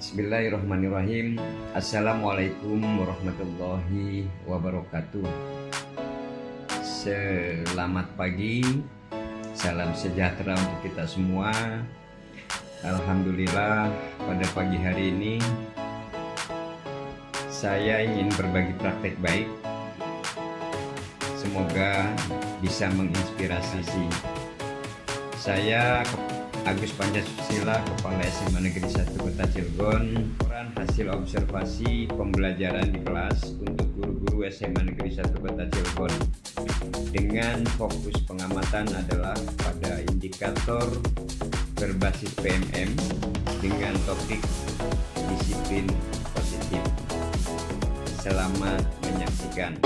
Bismillahirrahmanirrahim. Assalamualaikum warahmatullahi wabarakatuh. Selamat pagi, salam sejahtera untuk kita semua. Alhamdulillah, pada pagi hari ini saya ingin berbagi praktek baik. Semoga bisa menginspirasi saya, Agus Pancasila, Kepala SMA Negeri 1 Kota Cilegon. Hasil observasi pembelajaran di kelas untuk guru-guru SMA Negeri 1 Kota Cilegon dengan fokus pengamatan adalah pada indikator berbasis PMM dengan topik disiplin positif. Selamat menyaksikan.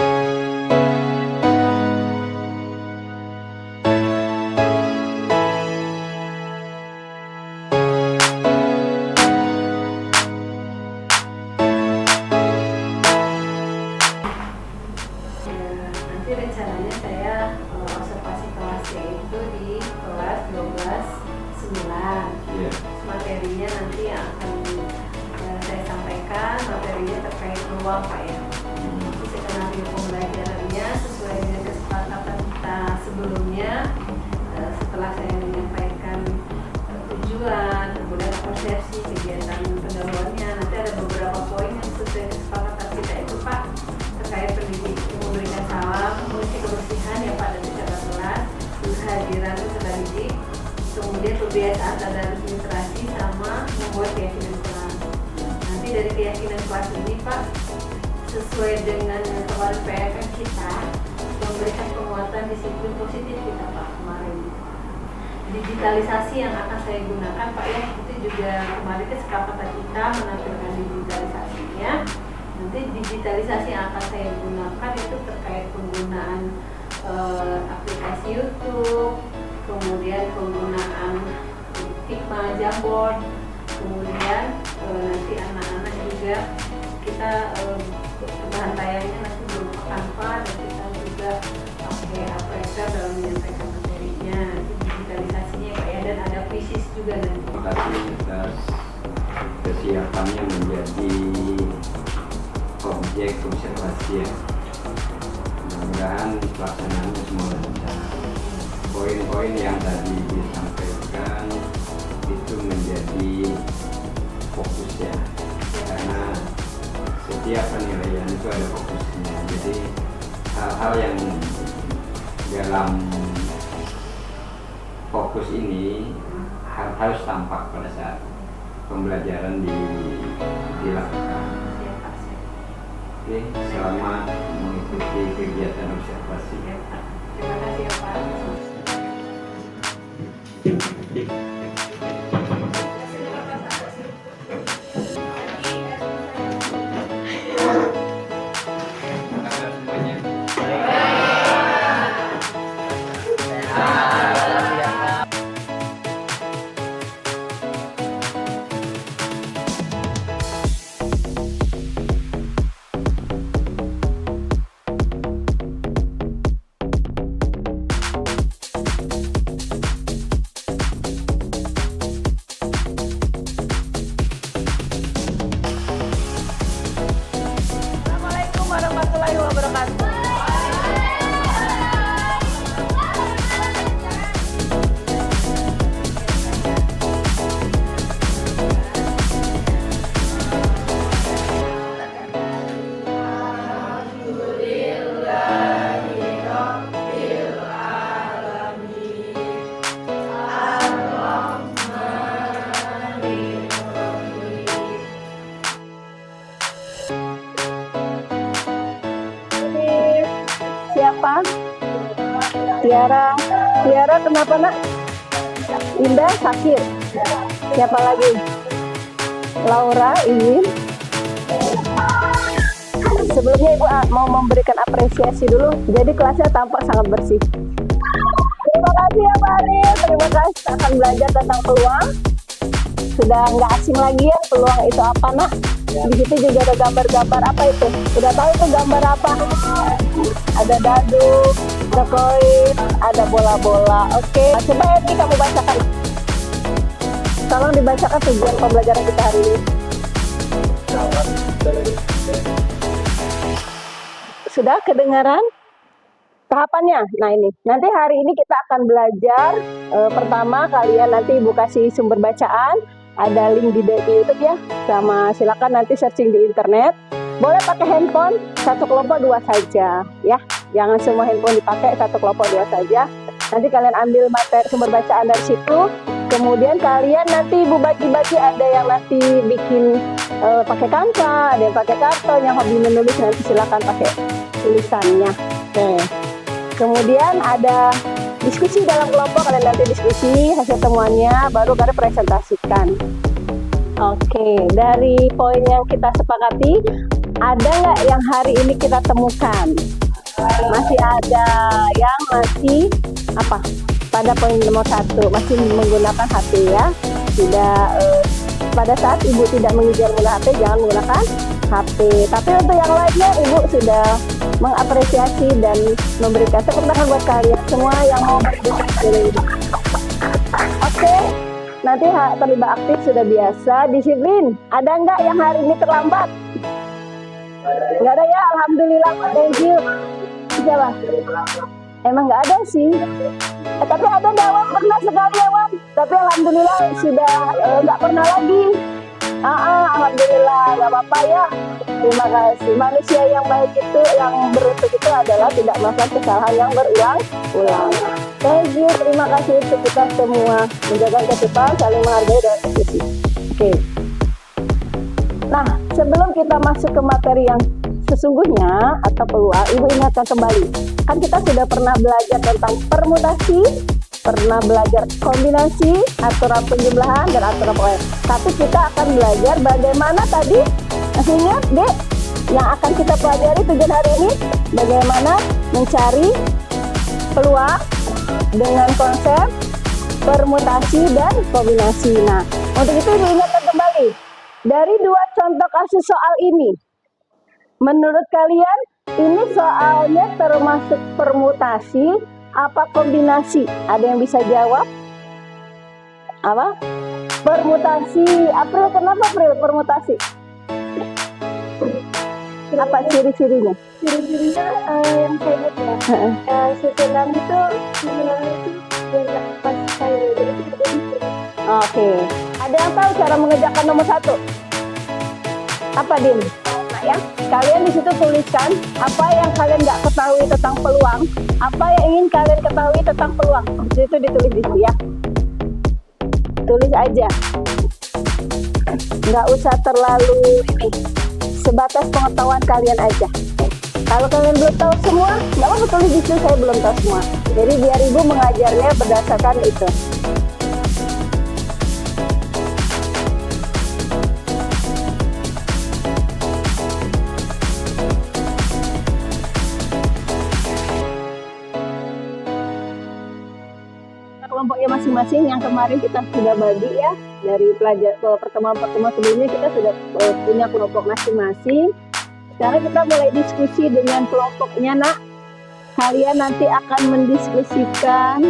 Nanti rencananya saya observasi kelasnya itu di kelas 12-9. Materinya nanti akan saya sampaikan, materinya terkait peluang Pak ya. Jadi skenario pembelajarannya sesuai dengan kesepakatan kita sebelumnya. Setelah saya menyampaikan tujuan, kemudian persepsi kegiatan pendahuluannya, nanti ada beberapa poin yang sesuai kesepakatan kita itu Pak, terkait pendidik, memberikan salam, mengisi kebersihan ya Pak, dan secara kelas, kehadiran peserta didik, kemudian kebiasaan dan administrasi, sama membuat keyakinan kelas. Nanti dari keyakinan kelas ini Pak, sesuai dengan kemarin PMM kita, memberikan penguatan disiplin positif kita Pak kemarin. Digitalisasi yang akan saya gunakan Pak ya, itu juga kemarin kesepakatan kita menampilkan digitalisasinya. Nanti digitalisasi yang akan saya gunakan itu terkait penggunaan aplikasi YouTube, kemudian penggunaan Figma, Jamboard, kemudian nanti anak-anak juga kita bahan tayangnya nanti berupa Canva, dan kita juga pakai Appressor dalam menyampaikan materinya. Nanti digitalisasinya Pak ya, dan ada visi juga nanti. Terima kasih atas kesiapannya menjadi objek observasi ya. Mudah-mudahan pelaksanaannya semua lancar. Poin-poin yang tadi disampaikan itu menjadi fokus ya, karena setiap penilaian itu ada fokusnya. Jadi hal-hal yang dalam fokus ini harus tampak pada saat pembelajaran dilakukan. Oke, selamat mengikuti kegiatan observasi. Terima kasih ya Pak. Assalamualaikum warahmatullahi wabarakatuh. Siapa? Tiara. Tiara kenapa nak? Indah sakit. Siapa lagi? Laura ingin. Sebelumnya Ibu mau memberikan apresiasi dulu. Jadi kelasnya tampak sangat bersih. Terima kasih ya Pak Arif. Terima kasih akan belajar tentang peluang. Sudah nggak asing lagi ya peluang itu apa nak? Di situ juga ada gambar-gambar apa itu? Udah tahu itu gambar apa? Ada dadu, ada koin, ada bola-bola. Oke, coba Edi kamu bacakan. Tolong dibacakan tujuan pembelajaran kita hari ini. Sudah kedengaran tahapannya? Nah ini, nanti hari ini kita akan belajar. Pertama kalian nanti Ibu kasih sumber bacaan, ada link di YouTube ya, sama silakan nanti searching di internet. Boleh pakai handphone, satu kelompok 2 saja ya, jangan semua handphone dipakai, satu kelompok 2 saja. Nanti kalian ambil materi sumber bacaan dari situ, kemudian kalian nanti Ibu bagi-bagi, ada yang nanti bikin pakai kanva, ada yang pakai karton, yang hobi menulis nanti silakan pakai tulisannya. Oke. Kemudian ada diskusi dalam kelompok, kalian nanti diskusi hasil temuannya, baru kalian presentasikan. Oke, dari poin yang kita sepakati, ada nggak yang hari ini kita temukan? Masih ada yang masih apa? Pada poin nomor 1 masih menggunakan HP ya. Tidak pada saat Ibu tidak mengejar menggunakan HP, jangan menggunakan HP. Tapi untuk yang lainnya Ibu sudah mengapresiasi dan memberikan tepuk tangan buat kalian semua yang mau berdiskusi. Oke, nanti terlibat aktif sudah biasa. Disiplin, ada nggak yang hari ini terlambat? Nggak ada ya, alhamdulillah, thank you. Siapa? Emang nggak ada sih. Tapi ada Wan, pernah sekali ya Wan. Tapi alhamdulillah sudah nggak pernah lagi. Alhamdulillah, nggak apa-apa ya. Terima kasih. Manusia yang baik itu, yang beruntung itu adalah tidak melakukan kesalahan yang berulang-ulang. Thank you, terima kasih untuk kita semua menjaga ketertiban, saling menghargai dan diskusi. Oke. Nah, sebelum kita masuk ke materi yang sesungguhnya atau peluang, Ibu ingatkan kembali. Kan kita sudah pernah belajar tentang permutasi, pernah belajar kombinasi, aturan penjumlahan, dan aturan pokoknya. Tapi kita akan belajar bagaimana tadi, masih ingat Dek? Yang akan kita pelajari tujuan hari ini, bagaimana mencari peluang dengan konsep permutasi dan kombinasi. Nah, untuk itu diingatkan kembali, dari 2 contoh kasus soal ini, menurut kalian ini soalnya termasuk permutasi apa kombinasi? Ada yang bisa jawab? Apa? Permutasi. April, kenapa April permutasi? Apa ciri-cirinya? Ciri-cirinya yang saya lihat ya, susunan itu banyak pas saya Oke. Ada yang tahu cara mengerjakan nomor 1? Apa Din? Nah ya, kalian di situ tuliskan apa yang kalian nggak ketahui tentang peluang, apa yang ingin kalian ketahui tentang peluang. Di situ ditulis di situ ya. Tulis aja. Nggak usah terlalu ini. Sebatas pengetahuan kalian aja. Kalau kalian belum tahu semua, nggak apa-apa tulis di situ saya belum tahu semua. Jadi biar Ibu mengajarnya berdasarkan itu. Kelompoknya masing-masing yang kemarin kita sudah bagi ya, dari pertemuan-pertemuan sebelumnya kita sudah punya kelompok masing-masing. Sekarang kita mulai diskusi dengan kelompoknya Nak. Kalian nanti akan mendiskusikan.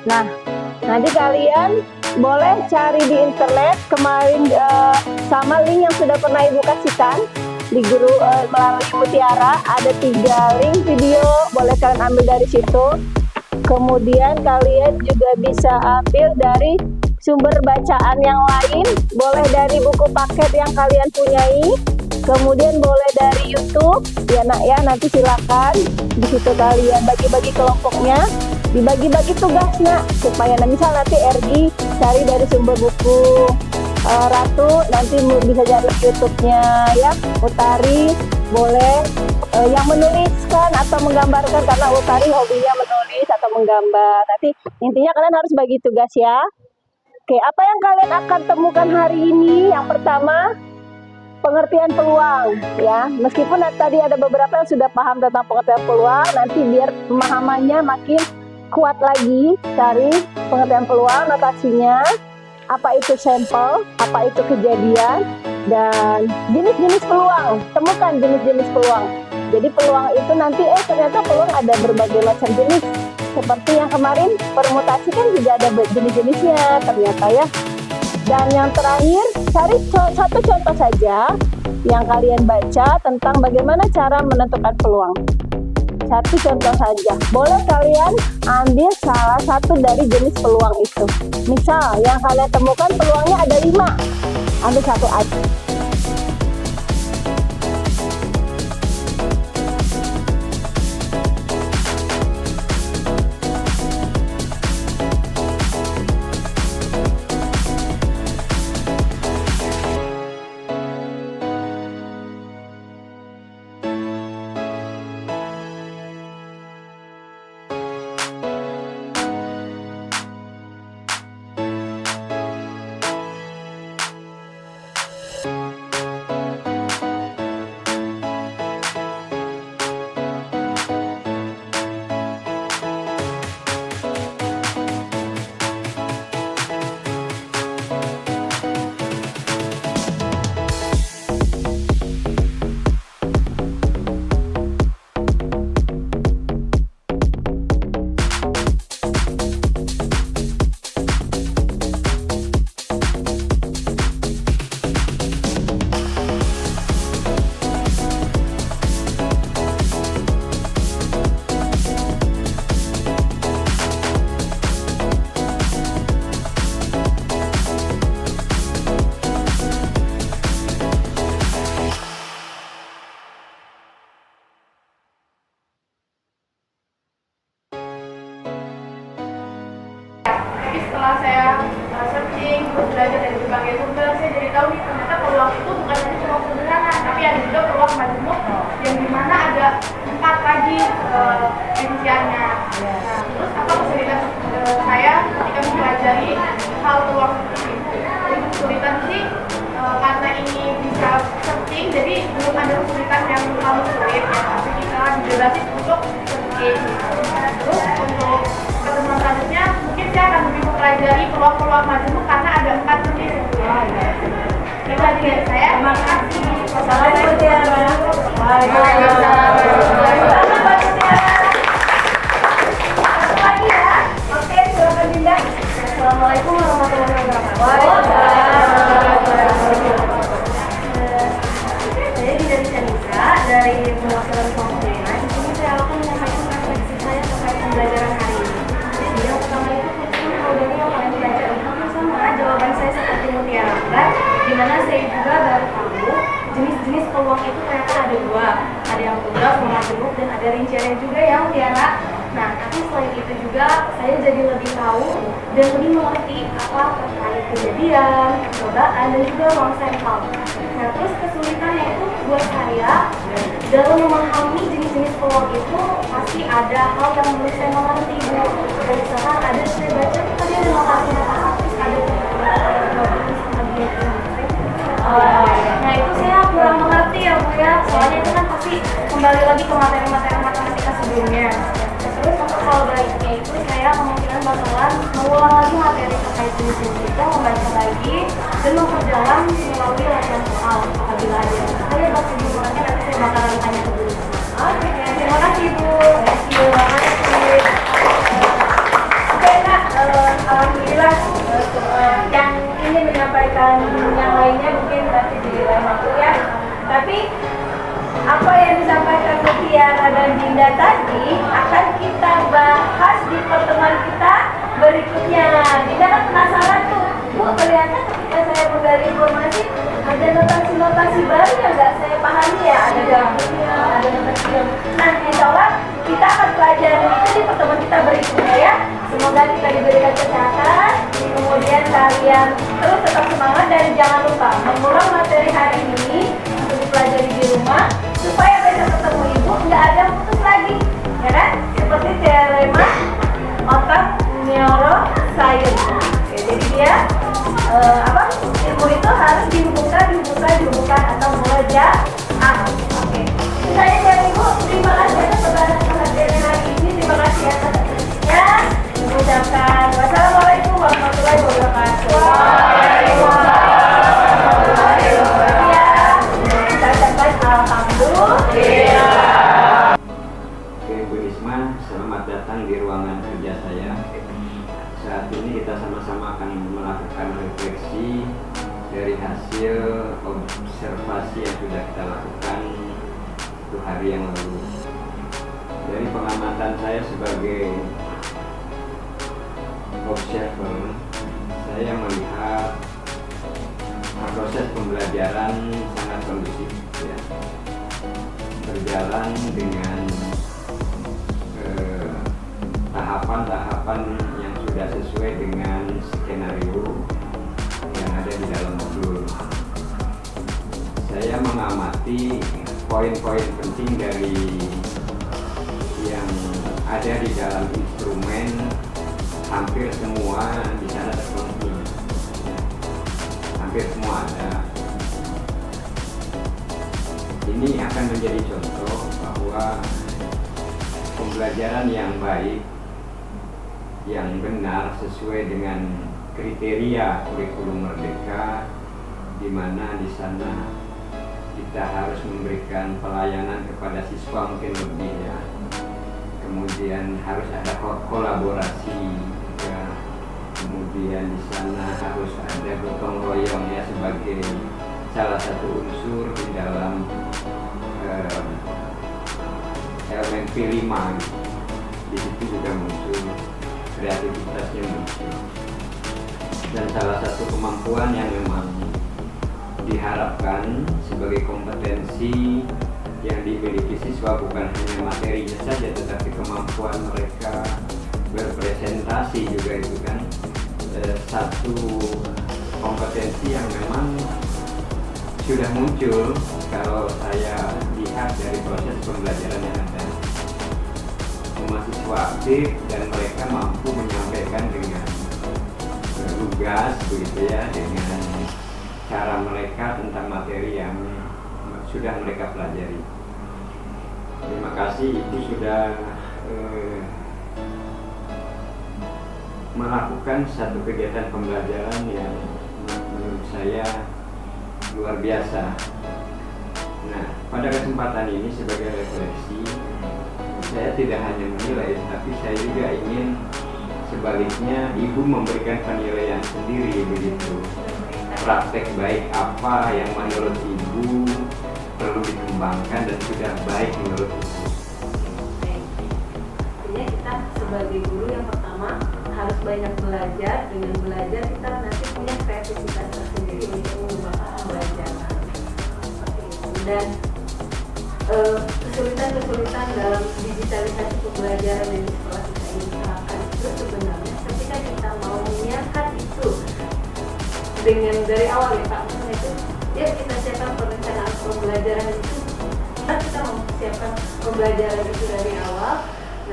Nah, nanti kalian boleh cari di internet kemarin sama link yang sudah pernah Ibu kasihkan di guru melalui Mutiara. Ada 3 link video, boleh kalian ambil dari situ. Kemudian kalian juga bisa ambil dari sumber bacaan yang lain, boleh dari buku paket yang kalian punyai, kemudian boleh dari YouTube ya Nak ya. Nanti silakan di situ kalian bagi-bagi kelompoknya, dibagi-bagi tugas Nak, supaya misal nanti RG cari dari sumber buku Ratu, nanti bisa cari YouTube-nya ya. Utari boleh yang menuliskan atau menggambarkan, karena Utari hobinya menulis atau menggambar. Nanti intinya kalian harus bagi tugas ya. Oke, apa yang kalian akan temukan hari ini? Yang pertama, pengertian peluang ya. Meskipun tadi ada beberapa yang sudah paham tentang pengertian peluang, nanti biar pemahamannya makin kuat lagi, cari pengertian peluang, notasinya, apa itu sampel, apa itu kejadian, dan jenis-jenis peluang. Temukan jenis-jenis peluang. Jadi peluang itu nanti ternyata peluang ada berbagai macam jenis. Seperti yang kemarin permutasi kan juga ada jenis-jenisnya ternyata ya. Dan yang terakhir, cari satu contoh saja yang kalian baca tentang bagaimana cara menentukan peluang. Satu contoh saja. Boleh kalian ambil salah satu dari jenis peluang itu. Misal, yang kalian temukan peluangnya ada 5. Ambil satu aja. Tapi setelah saya searching, belajar dari berbagai sumber, saya jadi tahu nih ternyata peluang itu bukan hanya peluang sederhana, tapi ada juga peluang majemuk yang dimana ada 4 lagi rinciannya. Nah, terus apa kesulitan saya ketika mempelajari hal peluang seperti itu? Jadi kesulitan sih karena ini bisa searching, jadi belum ada kesulitan yang terlalu sulit ya, tapi kita dijelasin untuk searching. Terus untuk pertemuan selanjutnya mungkin saya akan lebih mempelajari peluang-peluang majemuk karena ada 4 jenis. Itu aja dari saya. Terima kasih. Assalamualaikum warahmatullahi wabarakatuh. Lagi ya. Oke, silakan Dinda. Assalamualaikum warahmatullahi wabarakatuh. Saya Dinda Nisa dari Perwakilan Kelompok 5. Di sini saya akan menyampaikan refleksi saya terkait pembelajaran hari ini. Jadi yang pertama itu kemudian yang kalian pelajari hampir sama jawaban saya seperti Mutiara, di mana saya juga baru tahu jenis-jenis peluang itu ternyata ada 2, ada yang tunggal, peluang majemuk, dan ada rinciannya juga ya Mutiara. Nah, tapi selain itu juga saya jadi lebih tahu dan lebih mengerti apa terkait kejadian, percobaan, dan juga ruang sampel. Nah, terus kesulitannya itu buat saya dalam memahami jenis-jenis peluang itu pasti ada hal yang menurut saya mengerti, Bu. Dan misalkan ada saya baca tadi ada lokasi ada nah itu saya kurang mengerti ya Bu ya, soalnya itu kan pasti kembali lagi ke materi-materi matematika sebelumnya. Terus untuk hal baiknya itu saya kemungkinan bakalan mengulang lagi materi terkait jenis-jenis itu, membaca lagi dan memperdalam melalui latihan soal apabila ada. Saya bakal nanti saya bakalan tanya ke guru. Oke, terima kasih Bu. Terima kasih. Oke Kak, alhamdulillah yang ingin menyampaikan yang lainnya mungkin nanti di lain waktu ya. Tapi apa yang disampaikan Mutiara dan Dinda tadi akan kita bahas di pertemuan kita berikutnya. Dinda kan penasaran tuh, Bu, ternyata ketika saya menggali informasi ada notasi-notasi baru yang nggak saya pahami ya, ada gambarnya, ada notasi yang. Nah, insya Allah kita akan pelajari itu di pertemuan kita berikutnya ya. Semoga kita diberikan kesehatan, kemudian kalian terus tetap semangat dan jangan lupa mengulang materi hari ini untuk dipelajari di rumah supaya besok ketemu Ibu nggak ada putus lagi, ya kan? Seperti teorema otak neuroscience. Oke, jadi dia ilmu itu harus dihubungkan atau belajar. Oke. Saya dari Ibu, terima kasih atas perhatian hari ini. Terima kasih atas atensinya. Mengucapkan wassalamualaikum warahmatullahi wabarakatuh. Alhamdulillah. Oke, Bu Risma, selamat datang di ruangan kerja saya. Saat ini kita sama-sama akan melakukan refleksi evaluasi dari hasil observasi yang sudah kita lakukan 1 hari yang lalu. Dari pengamatan saya sebagai observer, saya melihat proses pembelajaran sangat kondusif, ya, berjalan dengan tahapan-tahapan yang sudah sesuai dengan skenario yang ada di dalam modul. Saya mengamati poin-poin penting dari yang ada di dalam instrumen, hampir semua di sana terpenuhi, hampir semua ada. Ini akan menjadi contoh bahwa pembelajaran yang baik, yang benar sesuai dengan kriteria kurikulum Merdeka, di mana di sana kita harus memberikan pelayanan kepada siswa mungkin lebih, ya. Kemudian harus ada kolaborasi, ya. Kemudian di sana harus ada gotong royong, ya, sebagai salah satu unsur di dalam elemen P5. Di situ juga muncul kreativitasnya muncul. Dan salah satu kemampuan yang memang diharapkan sebagai kompetensi yang dimiliki siswa bukan hanya materinya saja, tetapi kemampuan mereka berpresentasi juga, itu kan satu kompetensi yang memang sudah muncul kalau saya lihat dari proses pembelajaran yang ada. Mahasiswa aktif dan mereka mampu menyampaikan dengan lugas, begitu ya, dengan cara mereka tentang materi yang sudah mereka pelajari. Terima kasih, Ibu sudah melakukan satu kegiatan pembelajaran yang menurut saya luar biasa. Nah, pada kesempatan ini sebagai refleksi, saya tidak hanya menilai, tapi saya juga ingin sebaliknya Ibu memberikan penilaian sendiri, begitu. Praktek baik apa yang menurut Ibu perlu dikembangkan dan sudah baik menurut Ibu? Artinya kita sebagai guru yang pertama harus banyak belajar. Dengan belajar kita nanti punya kreativitas tersendiri untuk mengembangkan pembelajaran. Seperti itu. Dan kesulitan-kesulitan dalam digitalisasi pembelajaran yang di sekolah kita ini terapkan itu sebenarnya ketika kita mau menyiapkan itu dengan dari awal, ya Pak, itu ya kita siapkan perencanaan pembelajaran itu, kita mempersiapkan pembelajaran itu dari awal.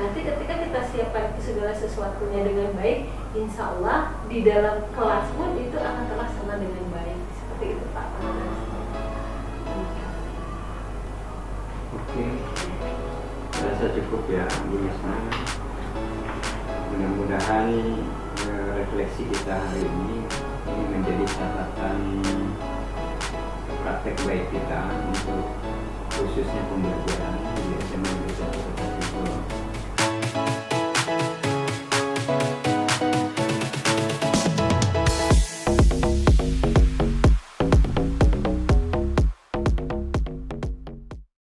Nanti ketika kita siapkan itu segala sesuatunya dengan baik, insya Allah di dalam kelas pun itu akan terlaksana dengan baik. Seperti itu Pak. Oke, rasa cukup ya, Bu Risma. Mudah-mudahan refleksi kita hari ini menjadi catatan praktek baik kita untuk khususnya pembelajaran di SMA Indonesia